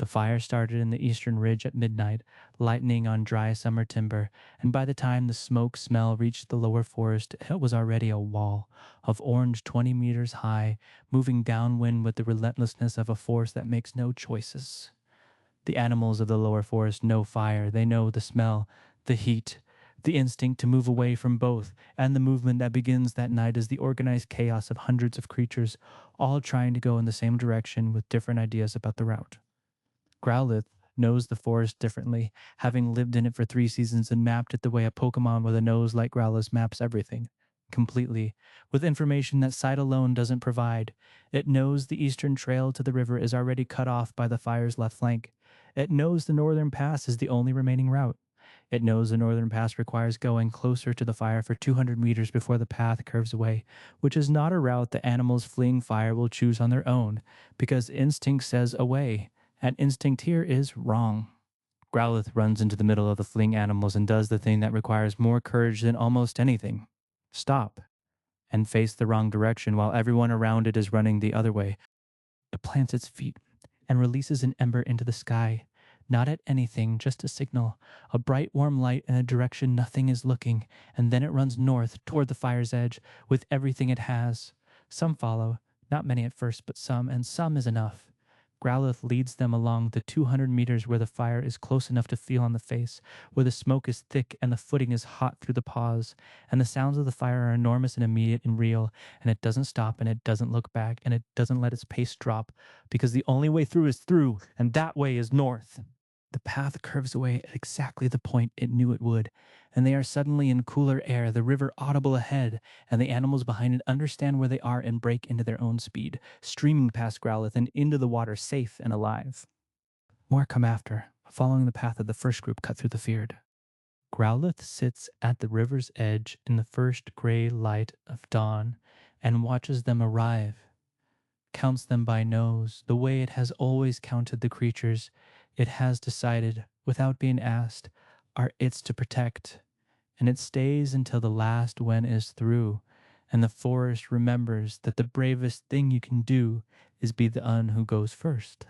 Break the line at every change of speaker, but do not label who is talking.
The fire started in the eastern ridge at midnight, lightning on dry summer timber, and by the time the smoke smell reached the lower forest, it was already a wall of orange 20 meters high, moving downwind with the relentlessness of a force that makes no choices. The animals of the lower forest know fire, they know the smell, the heat, the instinct to move away from both, and the movement that begins that night is the organized chaos of hundreds of creatures, all trying to go in the same direction with different ideas about the route. Growlithe knows the forest differently, having lived in it for 3 seasons and mapped it the way a Pokemon with a nose like Growlithe's maps everything. Completely, with information that sight alone doesn't provide. It knows the eastern trail to the river is already cut off by the fire's left flank. It knows the northern pass is the only remaining route. It knows the northern pass requires going closer to the fire for 200 meters before the path curves away, which is not a route the animals fleeing fire will choose on their own, because instinct says away, and instinct here is wrong. Growlithe runs into the middle of the fleeing animals and does the thing that requires more courage than almost anything. Stop and face the wrong direction while everyone around it is running the other way. It plants its feet and releases an ember into the sky. Not at anything, just a signal, a bright warm light in a direction nothing is looking, and then it runs north toward the fire's edge with everything it has. Some follow, not many at first, but some, and some is enough. Growlithe leads them along the 200 meters where the fire is close enough to feel on the face, where the smoke is thick and the footing is hot through the paws, and the sounds of the fire are enormous and immediate and real, and it doesn't stop and it doesn't look back and it doesn't let its pace drop, because the only way through is through, and that way is north. The path curves away at exactly the point it knew it would, and they are suddenly in cooler air, the river audible ahead, and the animals behind it understand where they are and break into their own speed, streaming past Growlithe and into the water safe and alive. More come after, following the path of the first group cut through the fiord. Growlithe sits at the river's edge in the first gray light of dawn and watches them arrive, counts them by nose, the way it has always counted the creatures it has decided, without being asked, are its to protect, and it stays until the last one is through, and the forest remembers that the bravest thing you can do is be the one who goes first.